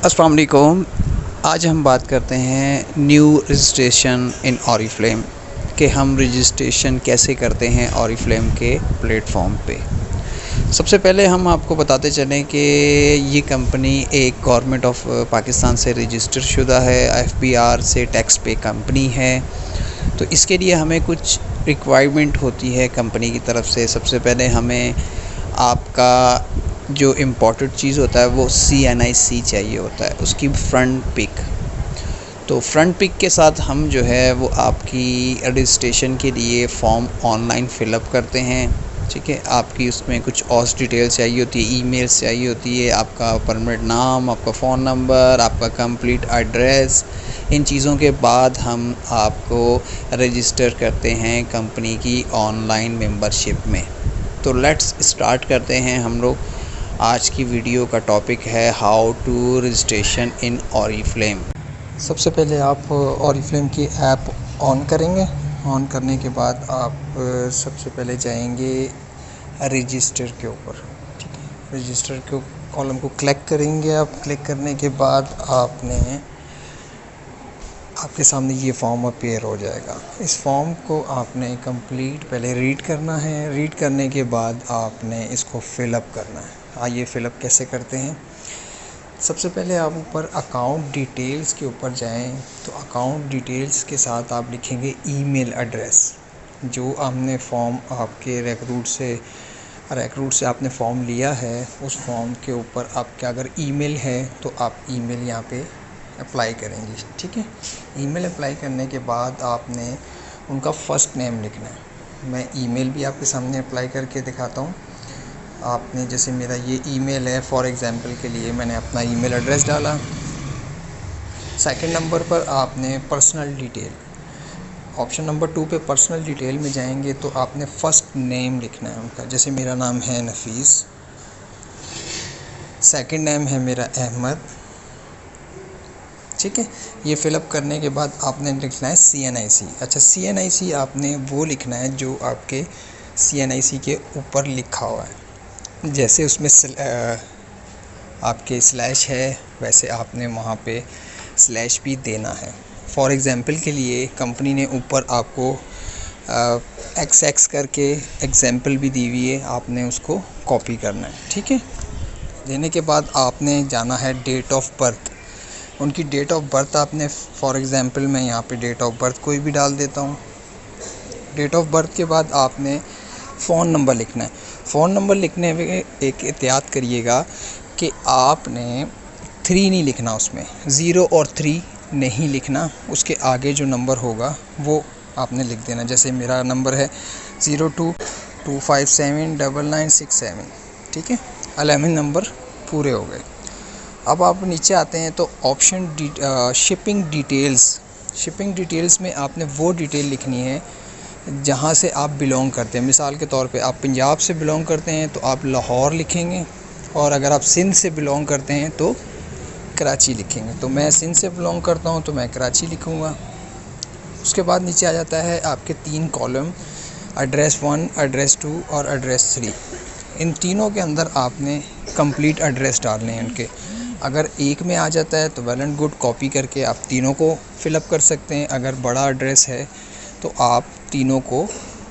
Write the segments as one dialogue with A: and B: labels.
A: अस्सलाम वालेकुम। आज हम बात करते हैं न्यू रजिस्ट्रेशन इन ऑरिफ्लेम कि हम रजिस्ट्रेशन कैसे करते हैं ऑरिफ्लेम के प्लेटफॉर्म पे। सबसे पहले हम आपको बताते चलें कि ये कंपनी एक गवर्नमेंट ऑफ पाकिस्तान से रजिस्टर शुदा है, एफबीआर से टैक्स पे कंपनी है। तो इसके लिए हमें कुछ रिक्वायरमेंट होती है कंपनी की तरफ से। सबसे पहले हमें आपका जो इम्पोर्टेंट चीज़ होता है वो CNIC चाहिए होता है, उसकी फ्रंट पिक। तो फ्रंट पिक के साथ हम जो है वो आपकी रजिस्ट्रेशन के लिए फ़ॉर्म ऑनलाइन फ़िलअप करते हैं। ठीक है, आपकी उसमें कुछ और डिटेल्स चाहिए होती है, ईमेल्स चाहिए होती है, आपका परमानेंट नाम, आपका फ़ोन नंबर, आपका कंप्लीट एड्रेस। इन चीज़ों के बाद हम आपको रजिस्टर करते हैं कंपनी की ऑनलाइन मेंबरशिप में। तो लेट्स स्टार्ट करते हैं हम लोग। आज की वीडियो का टॉपिक है how to registration in Oriflame.
B: सबसे पहले आप ऑरिफ्लेम की ऐप ऑन करेंगे। ऑन करने के बाद आप सबसे पहले जाएंगे रजिस्टर के ऊपर। ठीक है, रजिस्टर के कॉलम को क्लिक करेंगे। आप क्लिक करने के बाद आपके सामने ये फॉर्म अपीयर हो जाएगा। इस फॉर्म को आपने कंप्लीट पहले रीड करना है। रीड करने के बाद आपने इसको फिलअप करना है। आइए फिलअप कैसे करते हैं। सबसे पहले आप ऊपर अकाउंट डिटेल्स के ऊपर जाएं। तो अकाउंट डिटेल्स के साथ आप लिखेंगे ईमेल एड्रेस। जो आपने फॉर्म आपके रेक्रूट से आपने फॉर्म लिया है, उस फॉर्म के ऊपर आपका अगर ईमेल है तो आप ईमेल यहाँ पे अप्लाई करेंगे। ठीक है, ईमेल अप्लाई करने के बाद आपने उनका फ़र्स्ट नेम लिखना है। मैं ईमेल भी आपके सामने अप्लाई करके दिखाता हूँ। आपने जैसे मेरा ये ईमेल है, फॉर एग्ज़ाम्पल के लिए मैंने अपना ईमेल एड्रेस डाला। सेकंड नंबर पर आपने पर्सनल डिटेल, ऑप्शन नंबर 2 पे पर्सनल डिटेल में जाएंगे तो आपने फ़र्स्ट नेम लिखना है उनका। जैसे मेरा नाम है नफीस, सेकंड नेम है मेरा अहमद। ठीक है, ये फिलअप करने के बाद आपने लिखना है CNIC। अच्छा, CNIC आपने वो लिखना है जो आपके CNIC के ऊपर लिखा हुआ है। जैसे उसमें आपके स्लैश है, वैसे आपने वहाँ पे स्लैश भी देना है। फॉर एग्ज़ाम्पल के लिए कंपनी ने ऊपर आपको XX करके एग्ज़ाम्पल भी दी हुई है, आपने उसको कॉपी करना है। ठीक है, देने के बाद आपने जाना है डेट ऑफ बर्थ। उनकी डेट ऑफ बर्थ आपने, फॉर एग्ज़ाम्पल मैं यहाँ पे डेट ऑफ बर्थ कोई भी डाल देता हूँ। डेट ऑफ बर्थ के बाद आपने फ़ोन नंबर लिखना है। फ़ोन नंबर लिखने में एक एहतियात करिएगा कि आपने 3 नहीं लिखना, उसमें 0 और 3 नहीं लिखना। उसके आगे जो नंबर होगा वो आपने लिख देना। जैसे मेरा नंबर है 0225799967। ठीक है, 11 नंबर पूरे हो गए। अब आप नीचे आते हैं तो option shipping details. Shipping details में आपने वो डिटेल लिखनी है जहाँ से आप बिलोंग करते हैं। मिसाल के तौर पे आप पंजाब से बिलोंग करते हैं तो आप लाहौर लिखेंगे, और अगर आप सिंध से बिलोंग करते हैं तो कराची लिखेंगे। तो मैं सिंध से बिलोंग करता हूँ तो मैं कराची लिखूँगा। उसके बाद नीचे आ जाता है आपके 3 कॉलम, एड्रेस 1, एड्रेस 2 और एड्रेस 3। इन तीनों के अंदर आपने कंप्लीट एड्रेस डालने हैं उनके। अगर एक में आ जाता है तो वेल एंड गुड, कॉपी करके आप तीनों को फिलअप कर सकते हैं। अगर बड़ा एड्रेस है तो आप तीनों को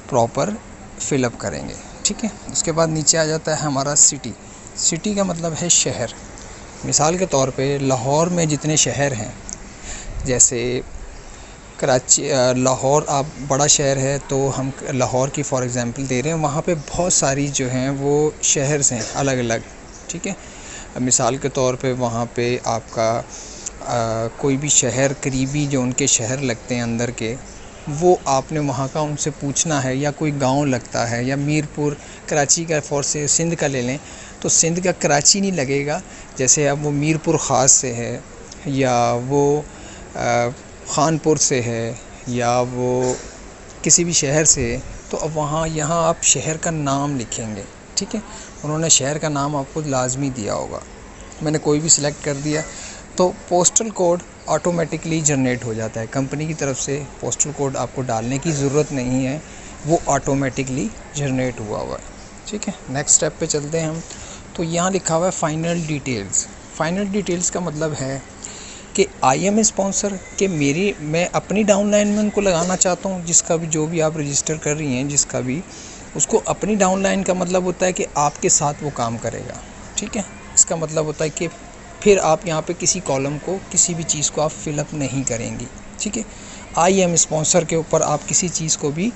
B: प्रॉपर फिलअप करेंगे। ठीक है, उसके बाद नीचे आ जाता है हमारा सिटी। सिटी का मतलब है शहर। मिसाल के तौर पे लाहौर में जितने शहर हैं, जैसे कराची, लाहौर आप बड़ा शहर है तो हम लाहौर की फॉर एग्ज़ाम्पल दे रहे हैं। वहाँ पे बहुत सारी जो हैं वो शहर्स हैं अलग अलग। ठीक है, मिसाल के तौर पे वहाँ पे आपका कोई भी शहर करीबी जो उनके शहर लगते हैं अंदर के, वो आपने वहाँ का उनसे पूछना है। या कोई गांव लगता है, या मीरपुर, कराची का फॉर से सिंध का ले लें तो सिंध का कराची नहीं लगेगा। जैसे अब वो मीरपुर ख़ास से है, या वो ख़ानपुर से है, या वो किसी भी शहर से है, तो अब यहाँ आप शहर का नाम लिखेंगे। ठीक है, उन्होंने शहर का नाम आपको लाजमी दिया होगा। मैंने कोई भी सिलेक्ट कर दिया तो पोस्टल कोड ऑटोमेटिकली जनरेट हो जाता है। कंपनी की तरफ से पोस्टल कोड आपको डालने की ज़रूरत नहीं है, वो ऑटोमेटिकली जनरेट हुआ है। ठीक है, नेक्स्ट स्टेप पे चलते हैं हम। तो यहाँ लिखा हुआ है फाइनल डिटेल्स। फाइनल डिटेल्स का मतलब है कि आई एम स्पॉन्सर कि मैं अपनी डाउनलाइन में उनको लगाना चाहता हूँ, जिसका भी जो भी आप रजिस्टर कर रही हैं जिसका भी, उसको अपनी डाउनलाइन का मतलब होता है कि आपके साथ वो काम करेगा। ठीक है, इसका मतलब होता है कि फिर आप यहाँ पे किसी कॉलम को, किसी भी चीज़ को आप फिलअप नहीं करेंगी। ठीक है, आई एम स्पॉन्सर के ऊपर आप किसी चीज़ को भी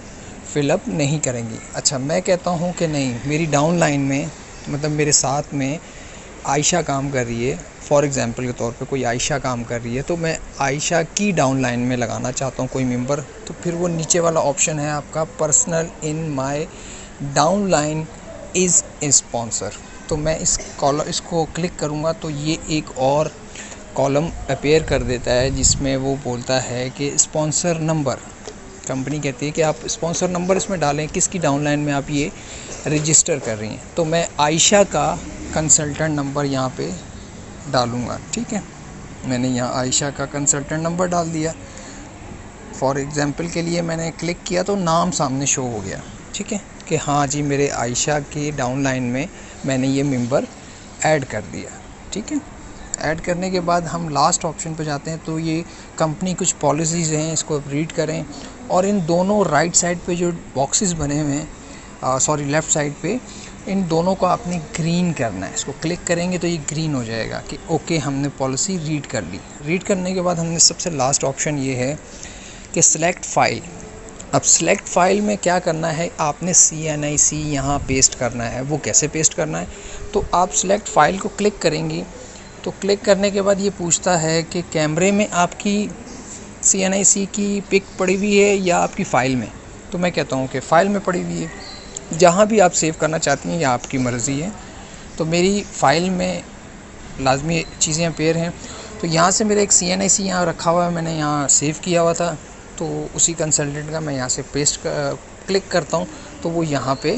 B: फिलअप नहीं करेंगी। अच्छा, मैं कहता हूँ कि नहीं, मेरी डाउनलाइन में मतलब मेरे साथ में आयशा काम कर रही है, फॉर एग्ज़ाम्पल के तौर पे कोई आयशा काम कर रही है, तो मैं आयशा की डाउनलाइन में लगाना चाहता हूँ कोई मेंबर, तो फिर वो नीचे वाला ऑप्शन है आपका personal in my downline is sponsor. तो मैं इसको क्लिक करूँगा तो ये एक और कॉलम अपीयर कर देता है जिसमें वो बोलता है कि स्पॉन्सर नंबर, कंपनी कहती है कि आप स्पॉन्सर नंबर इसमें डालें किसकी डाउनलाइन में आप ये रजिस्टर कर रही हैं। तो मैं आयशा का कंसल्टेंट नंबर यहाँ पे डालूँगा। ठीक है, मैंने यहाँ आयशा का कंसल्टेंट नंबर डाल दिया। फॉर एग्ज़ाम्पल के लिए मैंने क्लिक किया तो नाम सामने शो हो गया। ठीक है, कि हाँ जी, मेरे आयशा के डाउनलाइन में मैंने ये मेंबर ऐड कर दिया। ठीक है, ऐड करने के बाद हम लास्ट ऑप्शन पे जाते हैं, तो ये कंपनी कुछ पॉलिसीज़ हैं, इसको आप रीड करें। और इन दोनों राइट साइड पे जो बॉक्सेस बने हुए हैं, लेफ़्ट साइड पे, इन दोनों को आपने ग्रीन करना है। इसको क्लिक करेंगे तो ये ग्रीन हो जाएगा कि ओके, हमने पॉलिसी रीड कर ली। रीड करने के बाद हमने सबसे लास्ट ऑप्शन ये है कि सिलेक्ट फ़ाइल। अब सिलेक्ट फ़ाइल में क्या करना है, आपने CNIC यहाँ पेस्ट करना है। वो कैसे पेस्ट करना है, तो आप सिलेक्ट फ़ाइल को क्लिक करेंगी तो क्लिक करने के बाद ये पूछता है कि कैमरे में आपकी CNIC की पिक पड़ी हुई है या आपकी फ़ाइल में। तो मैं कहता हूँ कि फ़ाइल में पड़ी हुई है। जहाँ भी आप सेव करना चाहती हैं या आपकी मर्ज़ी है। तो मेरी फ़ाइल में लाजमी चीज़ें अपीयर हैं, तो यहाँ से मेरा एक CNIC यहाँ रखा हुआ है, मैंने यहाँ सेव किया हुआ था, तो उसी कंसल्टेंट का मैं यहाँ से क्लिक करता हूँ तो वो यहाँ पे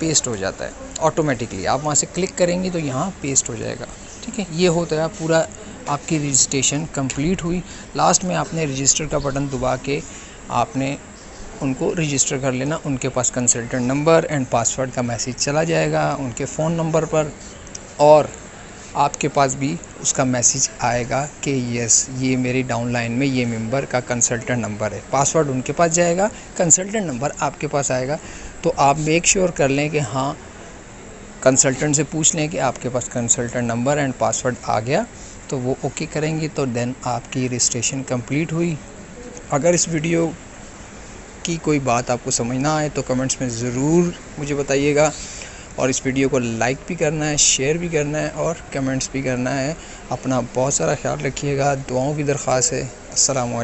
B: पेस्ट हो जाता है ऑटोमेटिकली। आप वहाँ से क्लिक करेंगी तो यहाँ पेस्ट हो जाएगा। ठीक है, ये होता है पूरा, आपकी रजिस्ट्रेशन कंप्लीट हुई। लास्ट में आपने रजिस्टर का बटन दबा के आपने उनको रजिस्टर कर लेना। उनके पास कंसल्टेंट नंबर एंड पासवर्ड का मैसेज चला जाएगा उनके फ़ोन नंबर पर, और आपके पास भी उसका मैसेज आएगा कि यस, ये मेरी डाउनलाइन में ये मेंबर का कंसल्टेंट नंबर है। पासवर्ड उनके पास जाएगा, कंसल्टेंट नंबर आपके पास आएगा। तो आप मेक श्योर कर लें कि हाँ, कंसल्टेंट से पूछ लें कि आपके पास कंसल्टेंट नंबर एंड पासवर्ड आ गया, तो वो ओके करेंगे, तो देन आपकी रजिस्ट्रेशन कंप्लीट हुई। अगर इस वीडियो की कोई बात आपको समझ ना आए तो कमेंट्स में ज़रूर मुझे बताइएगा, और इस वीडियो को लाइक भी करना है, शेयर भी करना है और कमेंट्स भी करना है। अपना बहुत सारा ख्याल रखिएगा, दुआओं की दरख्वास्त है। अस्सलाम वालेकुम।